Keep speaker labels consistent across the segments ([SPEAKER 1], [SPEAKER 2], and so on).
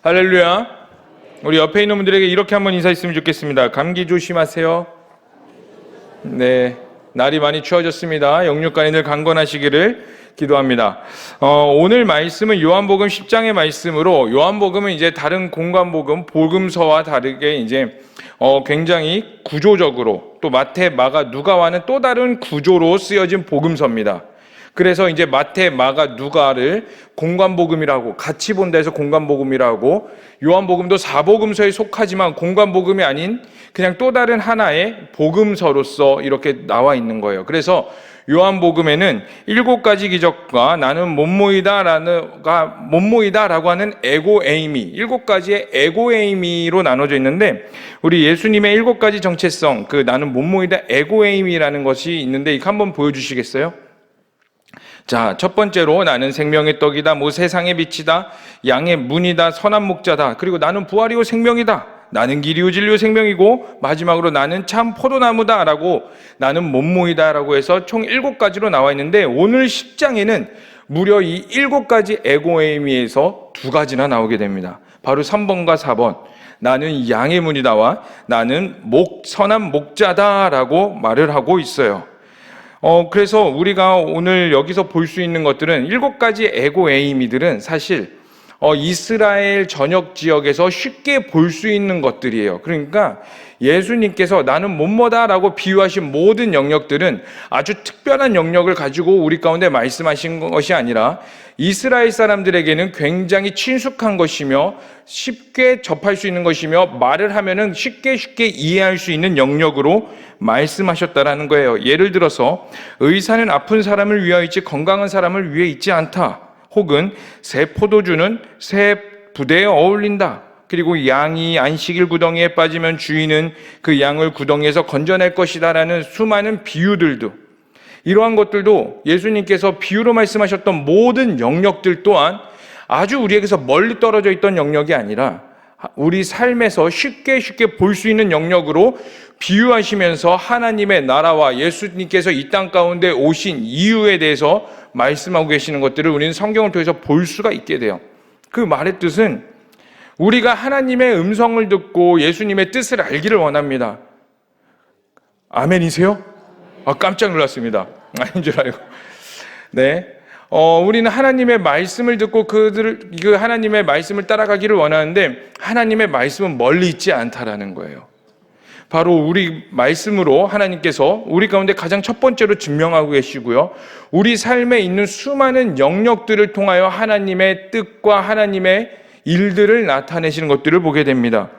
[SPEAKER 1] 할렐루야. 우리 옆에 있는 분들에게 이렇게 한번 인사했으면 좋겠습니다. 감기 조심하세요. 네, 날이 많이 추워졌습니다. 영육간이 늘 강건하시기를 기도합니다. 오늘 말씀은 요한복음 10장의 말씀으로, 요한복음은 이제 다른 공관복음, 복음서와 다르게 이제 굉장히 구조적으로, 또 마태, 마가, 누가와는 또 다른 구조로 쓰여진 복음서입니다. 그래서 이제 마태, 마가, 누가를 공관복음이라고, 같이 본다 해서 공관복음이라고, 요한복음도 사복음서에 속하지만 공관복음이 아닌 그냥 또 다른 하나의 복음서로서 이렇게 나와 있는 거예요. 그래서 요한복음에는 7가지 기적과 나는 못 모이다라고 하는 에고에이미, 7가지의 에고에이미로 나눠져 있는데, 우리 예수님의 7가지 정체성, 그 나는 못 모이다 에고에이미라는 것이 있는데, 이거 한번 보여주시겠어요? 자, 첫 번째로 나는 생명의 떡이다, 세상의 빛이다, 양의 문이다, 선한 목자다, 그리고 나는 부활이요 생명이다, 나는 길이요 진리요 생명이고, 마지막으로 나는 참 포도나무다 라고, 나는 못 모이다 라고 해서 총 7가지로 나와 있는데, 오늘 10장에는 무려 이 7가지 에고에이미에서 2가지나 나오게 됩니다. 바로 3번과 4번, 나는 양의 문이다와 나는 선한 목자다 라고 말을 하고 있어요. 그래서 우리가 오늘 여기서 볼 수 있는 것들은 7가지 에고에이미들은 사실 이스라엘 전역 지역에서 쉽게 볼 수 있는 것들이에요. 그러니까 예수님께서 나는 못모다라고 비유하신 모든 영역들은 아주 특별한 영역을 가지고 우리 가운데 말씀하신 것이 아니라 이스라엘 사람들에게는 굉장히 친숙한 것이며 쉽게 접할 수 있는 것이며 말을 하면은 쉽게 이해할 수 있는 영역으로 말씀하셨다라는 거예요. 예를 들어서 의사는 아픈 사람을 위하여 있지 건강한 사람을 위해 있지 않다. 혹은 새 포도주는 새 부대에 어울린다. 그리고 양이 안식일 구덩이에 빠지면 주인은 그 양을 구덩이에서 건져낼 것이다 라는 수많은 비유들도, 이러한 것들도 예수님께서 비유로 말씀하셨던 모든 영역들 또한 아주 우리에게서 멀리 떨어져 있던 영역이 아니라 우리 삶에서 쉽게 볼 수 있는 영역으로 비유하시면서 하나님의 나라와 예수님께서 이 땅 가운데 오신 이유에 대해서 말씀하고 계시는 것들을 우리는 성경을 통해서 볼 수가 있게 돼요. 그 말의 뜻은 우리가 하나님의 음성을 듣고 예수님의 뜻을 알기를 원합니다. 아멘이세요? 깜짝 놀랐습니다. 아닌 줄 알고. 네. 우리는 하나님의 말씀을 듣고 그 하나님의 말씀을 따라가기를 원하는데, 하나님의 말씀은 멀리 있지 않다라는 거예요. 바로 우리 말씀으로 하나님께서 우리 가운데 가장 첫 번째로 증명하고 계시고요, 우리 삶에 있는 수많은 영역들을 통하여 하나님의 뜻과 하나님의 일들을 나타내시는 것들을 보게 됩니다.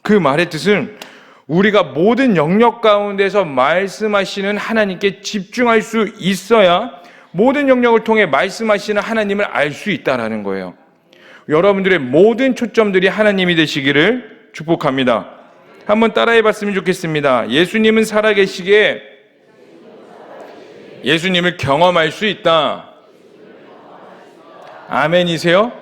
[SPEAKER 1] 그 말의 뜻은 우리가 모든 영역 가운데서 말씀하시는 하나님께 집중할 수 있어야 모든 영역을 통해 말씀하시는 하나님을 알 수 있다는 거예요. 여러분들의 모든 초점들이 하나님이 되시기를 축복합니다. 한번 따라해 봤으면 좋겠습니다. 예수님은 살아계시기에 예수님을 경험할 수 있다. 아멘이세요?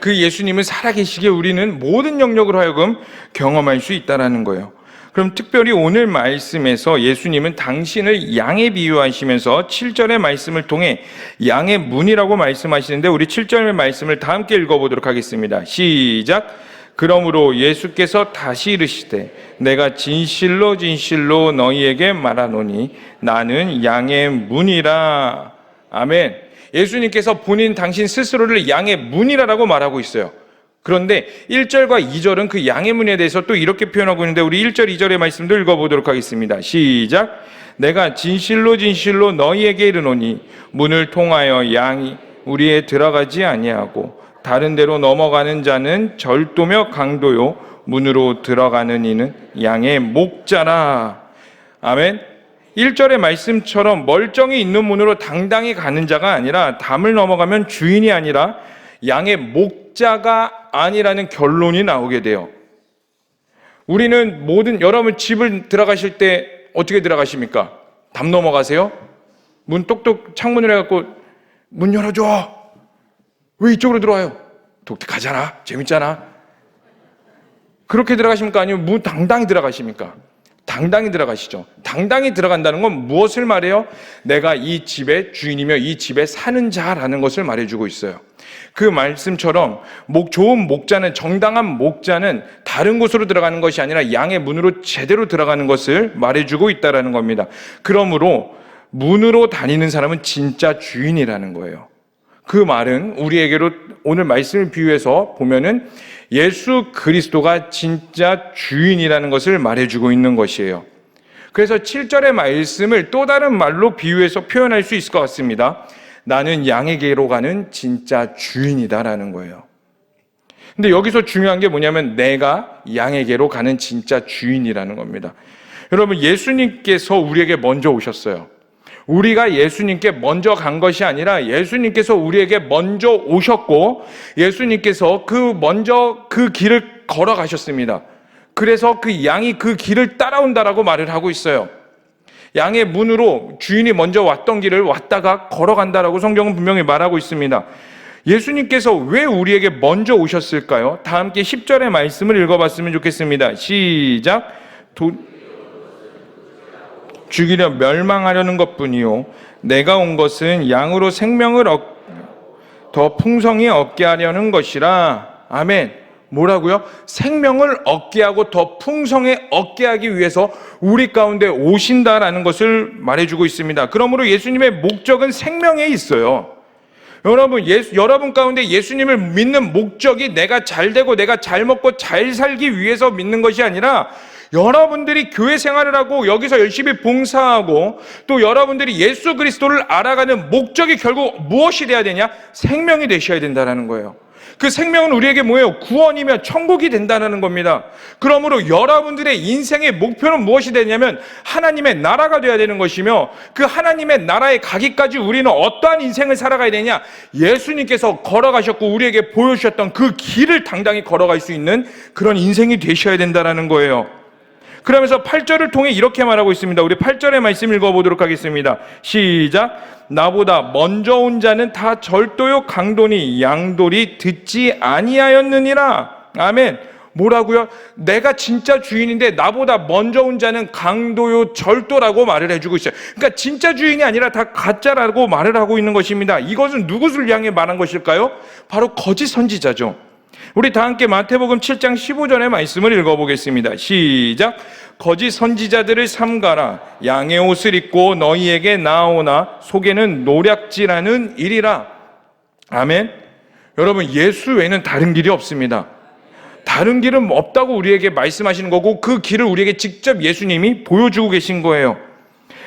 [SPEAKER 1] 그 예수님은 살아계시기에 우리는 모든 영역으로 하여금 경험할 수 있다는 거예요. 그럼 특별히 오늘 말씀에서 예수님은 당신을 양에 비유하시면서 7절의 말씀을 통해 양의 문이라고 말씀하시는데, 우리 7절의 말씀을 다 함께 읽어보도록 하겠습니다. 시작! 그러므로 예수께서 다시 이르시되 내가 진실로 너희에게 말하노니 나는 양의 문이라. 아멘. 예수님께서 본인 당신 스스로를 양의 문이라고 말하고 있어요. 그런데 1절과 2절은 그 양의 문에 대해서 또 이렇게 표현하고 있는데, 우리 1절, 2절의 말씀도 읽어보도록 하겠습니다. 시작! 내가 진실로 너희에게 이르노니 문을 통하여 양이 우리에 들어가지 아니하고 다른 데로 넘어가는 자는 절도며 강도요 문으로 들어가는 이는 양의 목자라. 아멘. 1절의 말씀처럼 멀쩡히 있는 문으로 당당히 가는 자가 아니라 담을 넘어가면 주인이 아니라 양의 목자가 아니라는 결론이 나오게 돼요. 우리는 여러분 집을 들어가실 때 어떻게 들어가십니까? 담 넘어가세요? 문 똑똑 창문을 해갖고 문 열어줘. 왜 이쪽으로 들어와요? 가잖아. 재밌잖아. 그렇게 들어가십니까? 아니면 문 당당히 들어가십니까? 당당히 들어가시죠. 당당히 들어간다는 건 무엇을 말해요? 내가 이 집의 주인이며 이 집에 사는 자라는 것을 말해주고 있어요. 그 말씀처럼 좋은 목자는, 정당한 목자는 다른 곳으로 들어가는 것이 아니라 양의 문으로 제대로 들어가는 것을 말해주고 있다는 겁니다. 그러므로 문으로 다니는 사람은 진짜 주인이라는 거예요. 그 말은 우리에게로 오늘 말씀을 비유해서 보면은 예수 그리스도가 진짜 주인이라는 것을 말해주고 있는 것이에요. 그래서 7절의 말씀을 또 다른 말로 비유해서 표현할 수 있을 것 같습니다. 나는 양에게로 가는 진짜 주인이다라는 거예요. 근데 여기서 중요한 게 뭐냐면 내가 양에게로 가는 진짜 주인이라는 겁니다. 여러분, 예수님께서 우리에게 먼저 오셨어요. 우리가 예수님께 먼저 간 것이 아니라 예수님께서 우리에게 먼저 오셨고 예수님께서 먼저 그 길을 걸어가셨습니다. 그래서 그 양이 그 길을 따라온다라고 말을 하고 있어요. 양의 문으로 주인이 먼저 왔던 길을 왔다가 걸어간다라고 성경은 분명히 말하고 있습니다. 예수님께서 왜 우리에게 먼저 오셨을까요? 다 함께 10절의 말씀을 읽어봤으면 좋겠습니다. 시작. 죽이려 멸망하려는 것뿐이요 내가 온 것은 양으로 생명을 더 풍성히 얻게 하려는 것이라. 아멘. 뭐라고요? 생명을 얻게 하고 더 풍성히 얻게 하기 위해서 우리 가운데 오신다라는 것을 말해주고 있습니다. 그러므로 예수님의 목적은 생명에 있어요. 여러분 가운데 예수님을 믿는 목적이 내가 잘 되고 내가 잘 먹고 잘 살기 위해서 믿는 것이 아니라 여러분들이 교회 생활을 하고 여기서 열심히 봉사하고 또 여러분들이 예수 그리스도를 알아가는 목적이 결국 무엇이 돼야 되냐? 생명이 되셔야 된다는 거예요. 그 생명은 우리에게 뭐예요? 구원이며 천국이 된다는 겁니다. 그러므로 여러분들의 인생의 목표는 무엇이 되냐면 하나님의 나라가 되어야 되는 것이며 그 하나님의 나라에 가기까지 우리는 어떠한 인생을 살아가야 되냐? 예수님께서 걸어가셨고 우리에게 보여주셨던 그 길을 당당히 걸어갈 수 있는 그런 인생이 되셔야 된다는 거예요. 그러면서 8절을 통해 이렇게 말하고 있습니다. 우리 8절의 말씀 읽어보도록 하겠습니다. 시작. 나보다 먼저 온 자는 다 절도요 강도니 양돌이 듣지 아니하였느니라. 아멘. 뭐라고요? 내가 진짜 주인인데 나보다 먼저 온 자는 강도요 절도라고 말을 해주고 있어요. 그러니까 진짜 주인이 아니라 다 가짜라고 말을 하고 있는 것입니다. 이것은 누구를 향해 말한 것일까요? 바로 거짓 선지자죠. 우리 다 함께 마태복음 7장 15절의 말씀을 읽어보겠습니다. 시작. 거짓 선지자들을 삼가라. 양의 옷을 입고 너희에게 나오나 속에는 노략질하는 일이라. 아멘. 여러분, 예수 외에는 다른 길이 없습니다. 다른 길은 없다고 우리에게 말씀하시는 거고 그 길을 우리에게 직접 예수님이 보여주고 계신 거예요.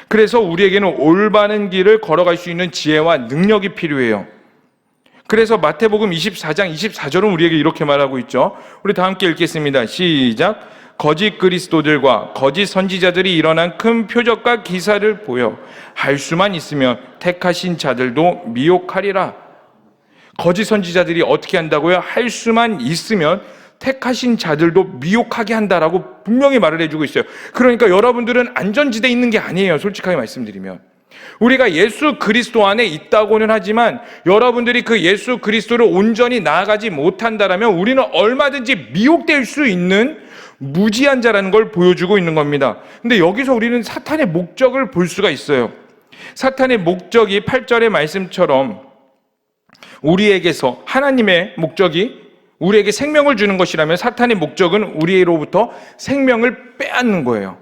[SPEAKER 1] 그래서 우리에게는 올바른 길을 걸어갈 수 있는 지혜와 능력이 필요해요. 그래서 마태복음 24장 24절은 우리에게 이렇게 말하고 있죠. 우리 다 함께 읽겠습니다. 시작. 거짓 그리스도들과 거짓 선지자들이 일어난 큰 표적과 기사를 보여 할 수만 있으면 택하신 자들도 미혹하리라. 거짓 선지자들이 어떻게 한다고요? 할 수만 있으면 택하신 자들도 미혹하게 한다라고 분명히 말을 해주고 있어요. 그러니까 여러분들은 안전지대에 있는 게 아니에요. 솔직하게 말씀드리면. 우리가 예수 그리스도 안에 있다고는 하지만 여러분들이 그 예수 그리스도를 온전히 나아가지 못한다라면 우리는 얼마든지 미혹될 수 있는 무지한 자라는 걸 보여주고 있는 겁니다. 근데 여기서 우리는 사탄의 목적을 볼 수가 있어요. 사탄의 목적이 8절의 말씀처럼 우리에게서 하나님의 목적이 우리에게 생명을 주는 것이라면 사탄의 목적은 우리로부터 생명을 빼앗는 거예요.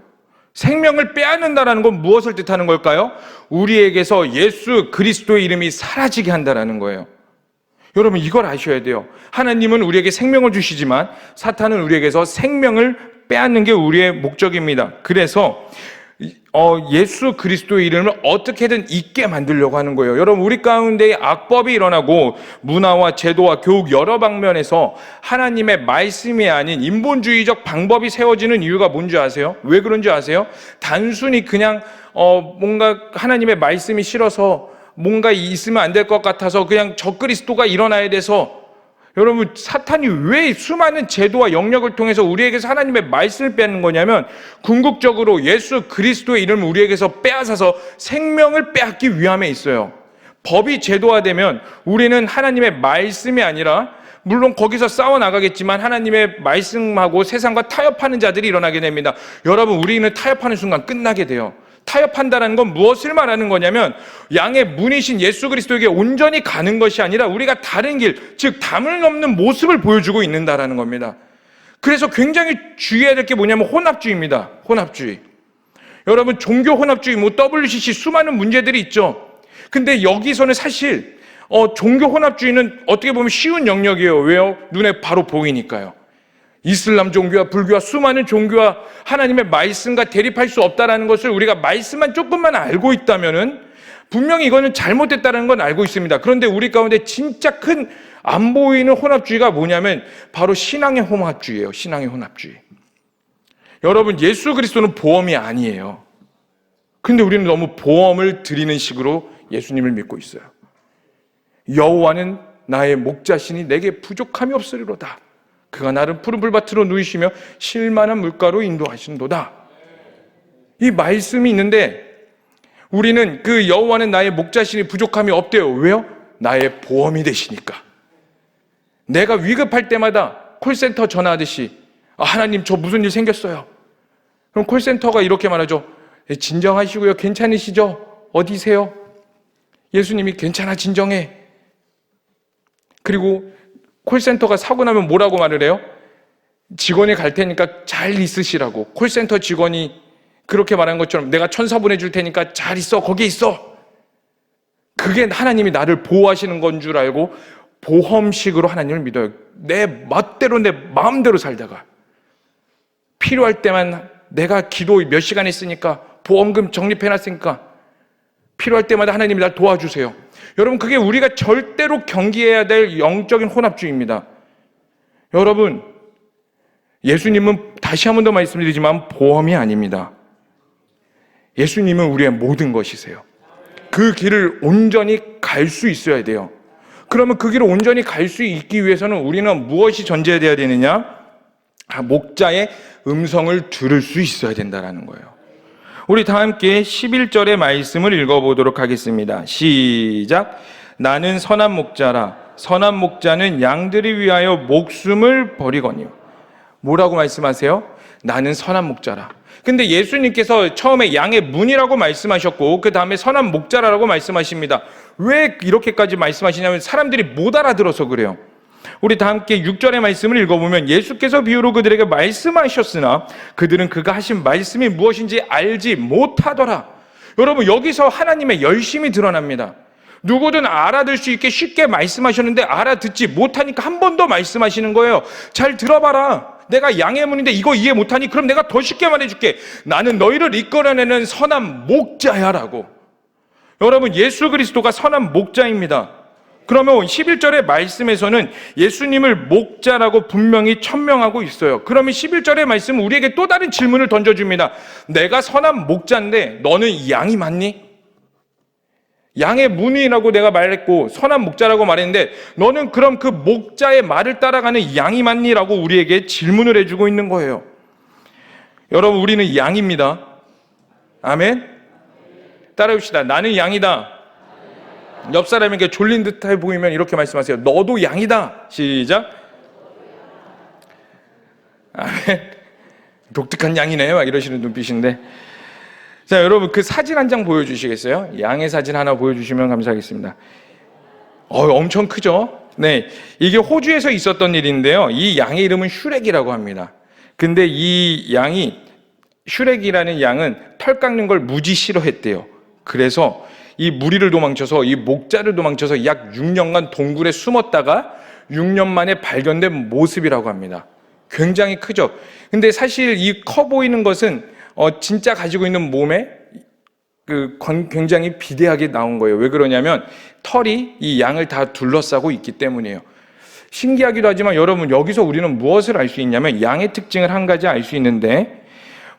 [SPEAKER 1] 생명을 빼앗는다는 건 무엇을 뜻하는 걸까요? 우리에게서 예수 그리스도의 이름이 사라지게 한다는 거예요. 여러분, 이걸 아셔야 돼요. 하나님은 우리에게 생명을 주시지만 사탄은 우리에게서 생명을 빼앗는 게 우리의 목적입니다. 그래서 예수 그리스도의 이름을 어떻게든 잊게 만들려고 하는 거예요. 여러분, 우리 가운데 악법이 일어나고 문화와 제도와 교육 여러 방면에서 하나님의 말씀이 아닌 인본주의적 방법이 세워지는 이유가 뭔지 아세요? 왜 그런지 아세요? 단순히 그냥 뭔가 하나님의 말씀이 싫어서 뭔가 있으면 안 될 것 같아서 그냥 적그리스도가 일어나야 돼서 여러분, 사탄이 왜 수많은 제도와 영역을 통해서 우리에게서 하나님의 말씀을 빼앗는 거냐면 궁극적으로 예수 그리스도의 이름을 우리에게서 빼앗아서 생명을 빼앗기 위함에 있어요. 법이 제도화되면 우리는 하나님의 말씀이 아니라 물론 거기서 싸워나가겠지만 하나님의 말씀하고 세상과 타협하는 자들이 일어나게 됩니다. 여러분, 우리는 타협하는 순간 끝나게 돼요. 타협한다는 건 무엇을 말하는 거냐면 양의 문이신 예수 그리스도에게 온전히 가는 것이 아니라 우리가 다른 길, 즉 담을 넘는 모습을 보여주고 있는다라는 겁니다. 그래서 굉장히 주의해야 될 게 뭐냐면 혼합주의입니다. 혼합주의. 여러분, 종교 혼합주의, WCC 수많은 문제들이 있죠. 근데 여기서는 사실 종교 혼합주의는 어떻게 보면 쉬운 영역이에요. 왜요? 눈에 바로 보이니까요. 이슬람 종교와 불교와 수많은 종교와 하나님의 말씀과 대립할 수 없다는 것을 우리가 말씀만 조금만 알고 있다면은 분명히 이거는 잘못됐다는 건 알고 있습니다. 그런데 우리 가운데 진짜 큰 안 보이는 혼합주의가 뭐냐면 바로 신앙의 혼합주의예요. 신앙의 혼합주의. 여러분, 예수 그리스도는 보험이 아니에요. 근데 우리는 너무 보험을 드리는 식으로 예수님을 믿고 있어요. 여호와는 나의 목자시니 내게 부족함이 없으리로다. 그가 나를 푸른 풀밭으로 누이시며 실만한 물가로 인도하신도다. 이 말씀이 있는데 우리는 그 여호와는 나의 목자시니 부족함이 없대요. 왜요? 나의 보험이 되시니까. 내가 위급할 때마다 콜센터 전화하듯이 하나님, 저 무슨 일 생겼어요. 그럼 콜센터가 이렇게 말하죠. 진정하시고요. 괜찮으시죠? 어디세요? 예수님이 괜찮아, 진정해. 그리고 콜센터가 사고 나면 뭐라고 말을 해요? 직원이 갈 테니까 잘 있으시라고. 콜센터 직원이 그렇게 말한 것처럼 내가 천사 보내줄 테니까 잘 있어, 거기 있어. 그게 하나님이 나를 보호하시는 건 줄 알고 보험식으로 하나님을 믿어요. 내 멋대로 내 마음대로 살다가 필요할 때만 내가 기도 몇 시간 했으니까 보험금 적립해놨으니까 필요할 때마다 하나님이 날 도와주세요. 여러분, 그게 우리가 절대로 경계해야 될 영적인 혼합주의입니다. 여러분, 예수님은 다시 한 번 더 말씀드리지만 보험이 아닙니다. 예수님은 우리의 모든 것이세요. 그 길을 온전히 갈 수 있어야 돼요. 그러면 그 길을 온전히 갈 수 있기 위해서는 우리는 무엇이 전제돼야 되느냐? 목자의 음성을 들을 수 있어야 된다는 거예요. 우리 다 함께 11절의 말씀을 읽어보도록 하겠습니다. 시작. 나는 선한 목자라. 선한 목자는 양들을 위하여 목숨을 버리거니와. 뭐라고 말씀하세요? 나는 선한 목자라. 근데 예수님께서 처음에 양의 문이라고 말씀하셨고 그 다음에 선한 목자라고 말씀하십니다. 왜 이렇게까지 말씀하시냐면 사람들이 못 알아들어서 그래요. 우리 다 함께 6절의 말씀을 읽어보면 예수께서 비유로 그들에게 말씀하셨으나 그들은 그가 하신 말씀이 무엇인지 알지 못하더라. 여러분, 여기서 하나님의 열심이 드러납니다. 누구든 알아들 수 있게 쉽게 말씀하셨는데 알아듣지 못하니까 한 번 더 말씀하시는 거예요. 잘 들어봐라. 내가 양의 문인데 이거 이해 못하니 그럼 내가 더 쉽게 말해줄게. 나는 너희를 이끌어내는 선한 목자야 라고. 여러분, 예수 그리스도가 선한 목자입니다. 그러면 11절의 말씀에서는 예수님을 목자라고 분명히 천명하고 있어요. 그러면 11절의 말씀은 우리에게 또 다른 질문을 던져줍니다. 내가 선한 목자인데 너는 양이 맞니? 양의 문이라고 내가 말했고 선한 목자라고 말했는데 너는 그럼 그 목자의 말을 따라가는 양이 맞니? 라고 우리에게 질문을 해주고 있는 거예요. 여러분, 우리는 양입니다. 아멘? 따라합시다. 나는 양이다. 옆 사람에게 졸린 듯해 보이면 이렇게 말씀하세요. 너도 양이다. 시작. 아멘. 독특한 양이네 막 이러시는 눈빛인데, 자, 여러분 그 사진 한 장 보여주시겠어요? 양의 사진 하나 보여주시면 감사하겠습니다. 엄청 크죠? 네, 이게 호주에서 있었던 일인데요. 이 양의 이름은 슈렉이라고 합니다. 근데 이 양이, 슈렉이라는 양은 털 깎는 걸 무지 싫어했대요. 그래서 이 무리를 도망쳐서, 이 목자를 도망쳐서 약 6년간 동굴에 숨었다가 6년 만에 발견된 모습이라고 합니다. 굉장히 크죠? 근데 사실 이 커 보이는 것은 진짜 가지고 있는 몸에 굉장히 비대하게 나온 거예요. 왜 그러냐면 털이 이 양을 다 둘러싸고 있기 때문이에요. 신기하기도 하지만 여러분, 여기서 우리는 무엇을 알 수 있냐면 양의 특징을 한 가지 알 수 있는데,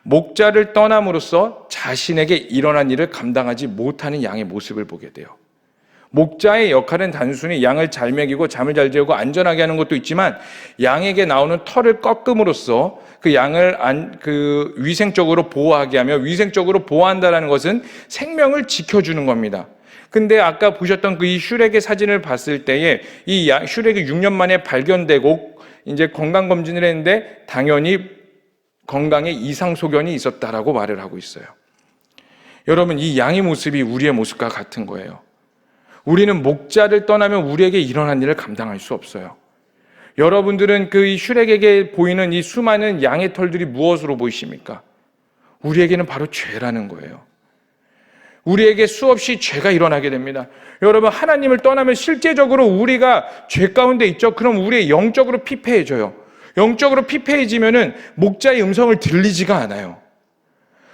[SPEAKER 1] 목자를 떠남으로써 자신에게 일어난 일을 감당하지 못하는 양의 모습을 보게 돼요. 목자의 역할은 단순히 양을 잘 먹이고 잠을 잘 재우고 안전하게 하는 것도 있지만 양에게 나오는 털을 꺾음으로써 그 양을 위생적으로 보호하게 하며, 위생적으로 보호한다는 것은 생명을 지켜주는 겁니다. 근데 아까 보셨던 그 이 슈렉의 사진을 봤을 때에 이 슈렉이 6년 만에 발견되고 이제 건강검진을 했는데 당연히 건강에 이상 소견이 있었다라고 말을 하고 있어요. 여러분, 이 양의 모습이 우리의 모습과 같은 거예요. 우리는 목자를 떠나면 우리에게 일어난 일을 감당할 수 없어요. 여러분들은 그 이 슈렉에게 보이는 이 수많은 양의 털들이 무엇으로 보이십니까? 우리에게는 바로 죄라는 거예요. 우리에게 수없이 죄가 일어나게 됩니다. 여러분, 하나님을 떠나면 실제적으로 우리가 죄 가운데 있죠. 그럼 우리 영적으로 피폐해져요. 영적으로 피폐해지면은 목자의 음성을 들리지가 않아요.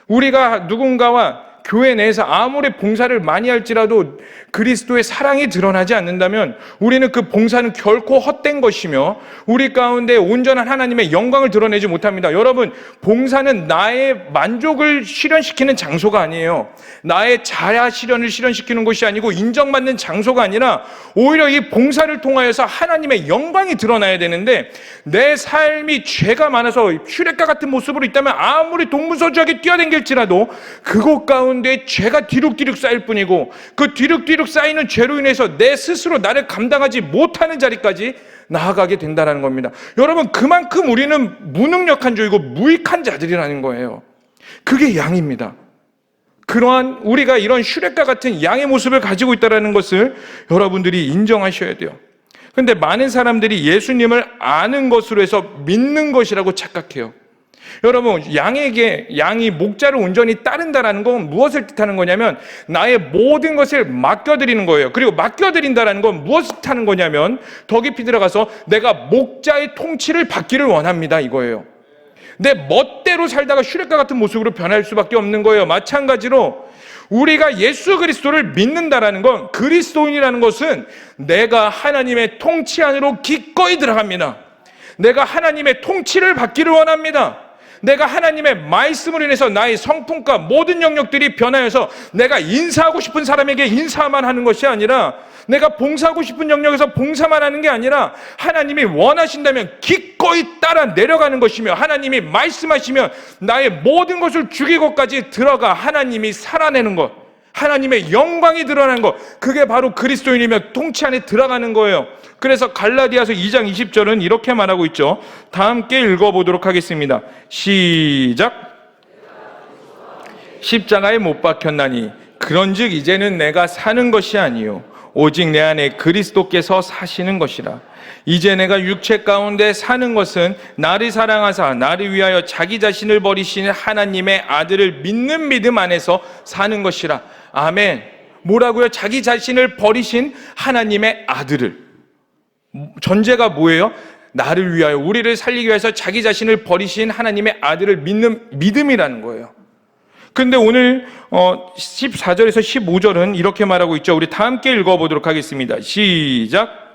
[SPEAKER 1] 우리가 누군가와 교회 내에서 아무리 봉사를 많이 할지라도 그리스도의 사랑이 드러나지 않는다면 우리는 그 봉사는 결코 헛된 것이며 우리 가운데 온전한 하나님의 영광을 드러내지 못합니다. 여러분, 봉사는 나의 만족을 실현시키는 장소가 아니에요. 나의 자아 실현을 실현시키는 것이 아니고 인정받는 장소가 아니라 오히려 이 봉사를 통하여서 하나님의 영광이 드러나야 되는데 내 삶이 죄가 많아서 슈렉과 같은 모습으로 있다면 아무리 동문서주하게 뛰어댕길지라도 그곳 가운데 죄가 뒤룩뒤룩 쌓일 뿐이고 그 뒤룩뒤룩 쌓이는 죄로 인해서 내 스스로 나를 감당하지 못하는 자리까지 나아가게 된다는 겁니다. 여러분, 그만큼 우리는 무능력한 자이고 무익한 자들이라는 거예요. 그게 양입니다. 그러한 우리가 이런 슈렉과 같은 양의 모습을 가지고 있다는 것을 여러분들이 인정하셔야 돼요. 그런데 많은 사람들이 예수님을 아는 것으로 해서 믿는 것이라고 착각해요. 여러분, 양이 목자를 온전히 따른다는 건 무엇을 뜻하는 거냐면 나의 모든 것을 맡겨드리는 거예요. 그리고 맡겨드린다는 건 무엇을 뜻하는 거냐면 더 깊이 들어가서 내가 목자의 통치를 받기를 원합니다, 이거예요. 내 멋대로 살다가 슈렉과 같은 모습으로 변할 수밖에 없는 거예요. 마찬가지로 우리가 예수 그리스도를 믿는다라는 건, 그리스도인이라는 것은 내가 하나님의 통치 안으로 기꺼이 들어갑니다. 내가 하나님의 통치를 받기를 원합니다. 내가 하나님의 말씀으로 인해서 나의 성품과 모든 영역들이 변하여서 내가 인사하고 싶은 사람에게 인사만 하는 것이 아니라, 내가 봉사하고 싶은 영역에서 봉사만 하는 게 아니라 하나님이 원하신다면 기꺼이 따라 내려가는 것이며, 하나님이 말씀하시면 나의 모든 것을 죽이고까지 들어가 하나님이 살아내는 것, 하나님의 영광이 드러나는 것, 그게 바로 그리스도인이며 통치 안에 들어가는 거예요. 그래서 갈라디아서 2장 20절은 이렇게 말하고 있죠. 다 함께 읽어보도록 하겠습니다. 시작. 십자가에 못 박혔나니 그런즉 이제는 내가 사는 것이 아니요 오직 내 안에 그리스도께서 사시는 것이라. 이제 내가 육체 가운데 사는 것은 나를 사랑하사 나를 위하여 자기 자신을 버리신 하나님의 아들을 믿는 믿음 안에서 사는 것이라. 아멘. 뭐라고요? 자기 자신을 버리신 하나님의 아들을. 전제가 뭐예요? 나를 위하여, 우리를 살리기 위해서 자기 자신을 버리신 하나님의 아들을 믿는 믿음이라는 거예요. 그런데 오늘 14절에서 15절은 이렇게 말하고 있죠. 우리 다 함께 읽어보도록 하겠습니다. 시작.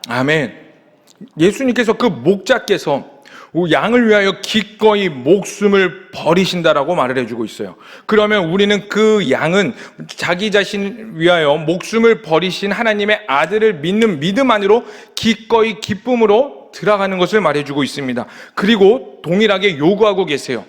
[SPEAKER 1] 아멘. 예수님께서 그 목자께서 양을 위하여 기꺼이 목숨을 버리신다라고 말을 해주고 있어요. 그러면 우리는 그 양은 자기 자신을 위하여 목숨을 버리신 하나님의 아들을 믿는 믿음 안으로 기꺼이 기쁨으로 들어가는 것을 말해주고 있습니다. 그리고 동일하게 요구하고 계세요.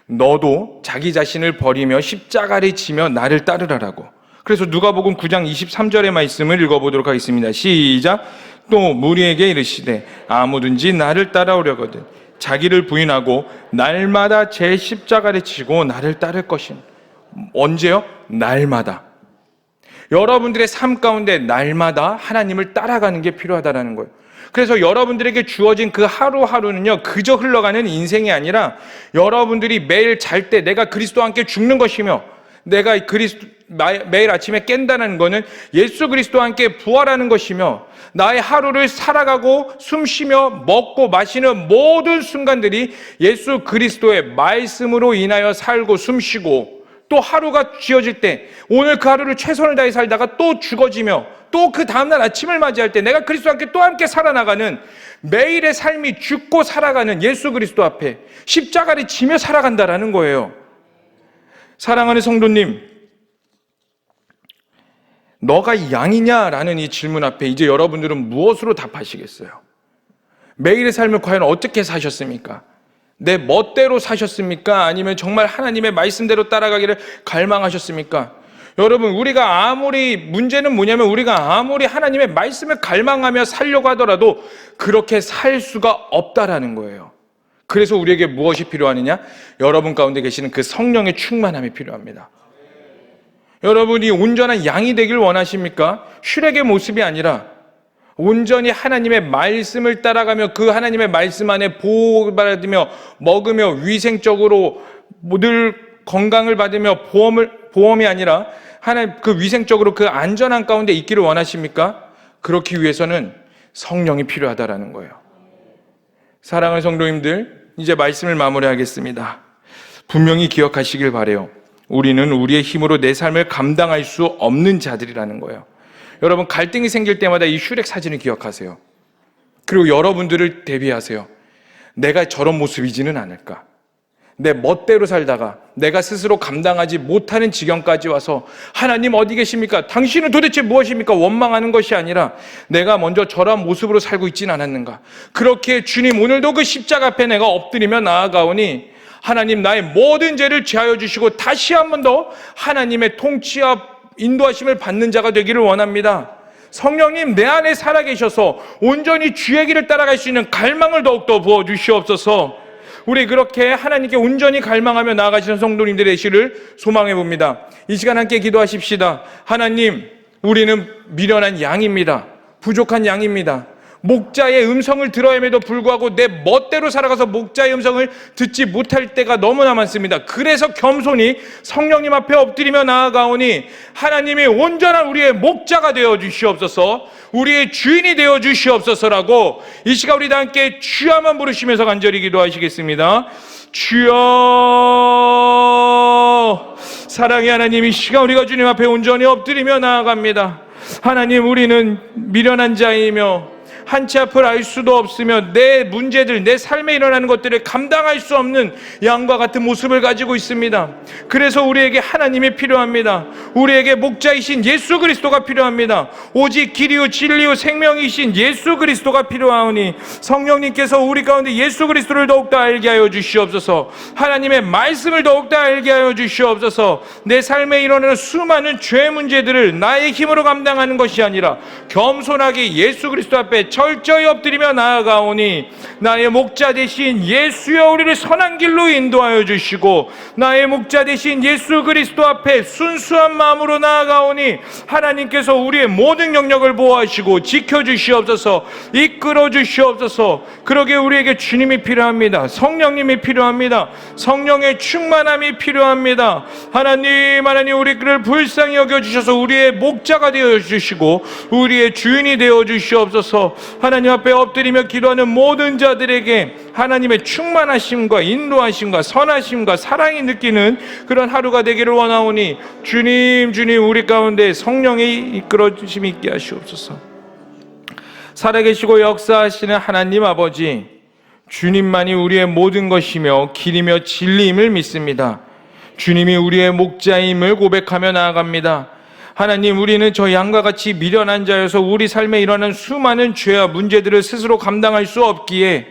[SPEAKER 1] 너도 자기 자신을 버리며 십자가를 지며 나를 따르라라고. 그래서 누가복음 9장 23절의 말씀을 읽어보도록 하겠습니다. 시작. 또 무리에게 이르시되 아무든지 나를 따라오려거든 자기를 부인하고 날마다 제 십자가를 지고 나를 따를 것임. 언제요? 날마다. 여러분들의 삶 가운데 날마다 하나님을 따라가는 게 필요하다는 거예요. 그래서 여러분들에게 주어진 그 하루하루는요, 그저 흘러가는 인생이 아니라 여러분들이 매일 잘 때 내가 그리스도와 함께 죽는 것이며, 내가 매일 아침에 깬다는 것은 예수 그리스도와 함께 부활하는 것이며, 나의 하루를 살아가고 숨쉬며 먹고 마시는 모든 순간들이 예수 그리스도의 말씀으로 인하여 살고 숨쉬고, 또 하루가 쥐어질 때 오늘 그 하루를 최선을 다해 살다가 또 죽어지며 또 그 다음날 아침을 맞이할 때 내가 그리스도와 함께 또 함께 살아나가는 매일의 삶이 죽고 살아가는 예수 그리스도 앞에 십자가를 지며 살아간다라는 거예요. 사랑하는 성도님, 너가 양이냐라는 이 질문 앞에 이제 여러분들은 무엇으로 답하시겠어요? 매일의 삶을 과연 어떻게 사셨습니까? 내 멋대로 사셨습니까? 아니면 정말 하나님의 말씀대로 따라가기를 갈망하셨습니까? 여러분, 문제는 뭐냐면 우리가 아무리 하나님의 말씀을 갈망하며 살려고 하더라도 그렇게 살 수가 없다라는 거예요. 그래서 우리에게 무엇이 필요하느냐? 여러분 가운데 계시는 그 성령의 충만함이 필요합니다. 여러분이 온전한 양이 되길 원하십니까? 슈렉의 모습이 아니라 온전히 하나님의 말씀을 따라가며 그 하나님의 말씀 안에 보호받으며 먹으며 위생적으로 늘 건강을 받으며 보험이 아니라 하나님 그 위생적으로 그 안전한 가운데 있기를 원하십니까? 그렇기 위해서는 성령이 필요하다라는 거예요. 사랑하는 성도님들, 이제 말씀을 마무리하겠습니다. 분명히 기억하시길 바라요. 우리는 우리의 힘으로 내 삶을 감당할 수 없는 자들이라는 거예요. 여러분, 갈등이 생길 때마다 이 슈렉 사진을 기억하세요. 그리고 여러분들을 대비하세요. 내가 저런 모습이지는 않을까? 내 멋대로 살다가 내가 스스로 감당하지 못하는 지경까지 와서 하나님 어디 계십니까? 당신은 도대체 무엇입니까? 원망하는 것이 아니라 내가 먼저 저런 모습으로 살고 있지는 않았는가? 그렇게 주님, 오늘도 그 십자가 앞에 내가 엎드리며 나아가오니 하나님, 나의 모든 죄를 제하여 주시고 다시 한 번 더 하나님의 통치와 인도하심을 받는 자가 되기를 원합니다. 성령님, 내 안에 살아계셔서 온전히 주의 길을 따라갈 수 있는 갈망을 더욱더 부어주시옵소서. 우리 그렇게 하나님께 온전히 갈망하며 나아가시는 성도님들의 되시를 소망해 봅니다. 이 시간 함께 기도하십시다. 하나님, 우리는 미련한 양입니다. 부족한 양입니다. 목자의 음성을 들어야에도 불구하고 내 멋대로 살아가서 목자의 음성을 듣지 못할 때가 너무나 많습니다. 그래서 겸손히 성령님 앞에 엎드리며 나아가오니 하나님이 온전한 우리의 목자가 되어 주시옵소서, 우리의 주인이 되어 주시옵소서라고 이 시간 우리 다 함께 주야만 부르시면서 간절히 기도하시겠습니다. 주여, 사랑의 하나님, 이 시간 우리가 주님 앞에 온전히 엎드리며 나아갑니다. 하나님, 우리는 미련한 자이며 한 치 앞을 알 수도 없으며 내 문제들, 내 삶에 일어나는 것들을 감당할 수 없는 양과 같은 모습을 가지고 있습니다. 그래서 우리에게 하나님이 필요합니다. 우리에게 목자이신 예수 그리스도가 필요합니다. 오직 길이요 진리요 생명이신 예수 그리스도가 필요하오니 성령님께서 우리 가운데 예수 그리스도를 더욱더 알게 하여 주시옵소서. 하나님의 말씀을 더욱더 알게 하여 주시옵소서. 내 삶에 일어나는 수많은 죄 문제들을 나의 힘으로 감당하는 것이 아니라 겸손하게 예수 그리스도 앞에 철저히 엎드리며 나아가오니 나의 목자 되신 예수여, 우리를 선한 길로 인도하여 주시고 나의 목자 되신 예수 그리스도 앞에 순수한 마음으로 나아가오니 하나님께서 우리의 모든 영역을 보호하시고 지켜주시옵소서, 이끌어 주시옵소서. 그러게 우리에게 주님이 필요합니다. 성령님이 필요합니다. 성령의 충만함이 필요합니다. 하나님, 우리를 불쌍히 여겨주셔서 우리의 목자가 되어주시고 우리의 주인이 되어주시옵소서. 하나님 앞에 엎드리며 기도하는 모든 자들에게 하나님의 충만하심과 인도하심과 선하심과 사랑이 느끼는 그런 하루가 되기를 원하오니 주님, 우리 가운데 성령의 이끌어 주심이 있게 하시옵소서. 살아계시고 역사하시는 하나님 아버지, 주님만이 우리의 모든 것이며 길이며 진리임을 믿습니다. 주님이 우리의 목자임을 고백하며 나아갑니다. 하나님, 우리는 저 양과 같이 미련한 자여서 우리 삶에 일어나는 수많은 죄와 문제들을 스스로 감당할 수 없기에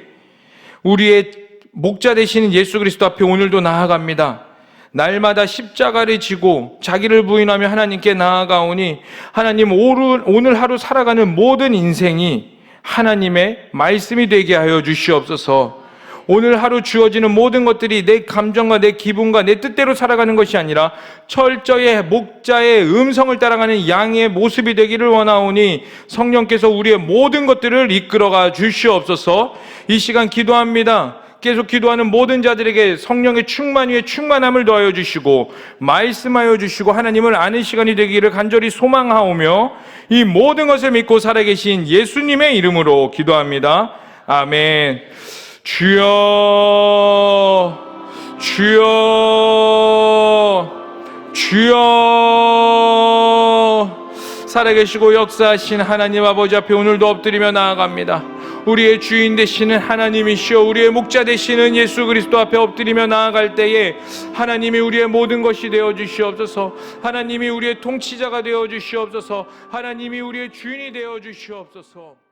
[SPEAKER 1] 우리의 목자 되시는 예수 그리스도 앞에 오늘도 나아갑니다. 날마다 십자가를 지고 자기를 부인하며 하나님께 나아가오니 하나님, 오늘 하루 살아가는 모든 인생이 하나님의 말씀이 되게 하여 주시옵소서. 오늘 하루 주어지는 모든 것들이 내 감정과 내 기분과 내 뜻대로 살아가는 것이 아니라 철저히 목자의 음성을 따라가는 양의 모습이 되기를 원하오니 성령께서 우리의 모든 것들을 이끌어가 주시옵소서. 이 시간 기도합니다. 계속 기도하는 모든 자들에게 성령의 충만 위에 충만함을 더하여 주시고 말씀하여 주시고 하나님을 아는 시간이 되기를 간절히 소망하오며 이 모든 것을 믿고 살아계신 예수님의 이름으로 기도합니다. 아멘. 주여, 살아계시고 역사하신 하나님 아버지 앞에 오늘도 엎드리며 나아갑니다. 우리의 주인 되시는 하나님이시여 우리의 목자 되시는 예수 그리스도 앞에 엎드리며 나아갈 때에 하나님이 우리의 모든 것이 되어 주시옵소서. 하나님이 우리의 통치자가 되어 주시옵소서. 하나님이 우리의 주인이 되어 주시옵소서.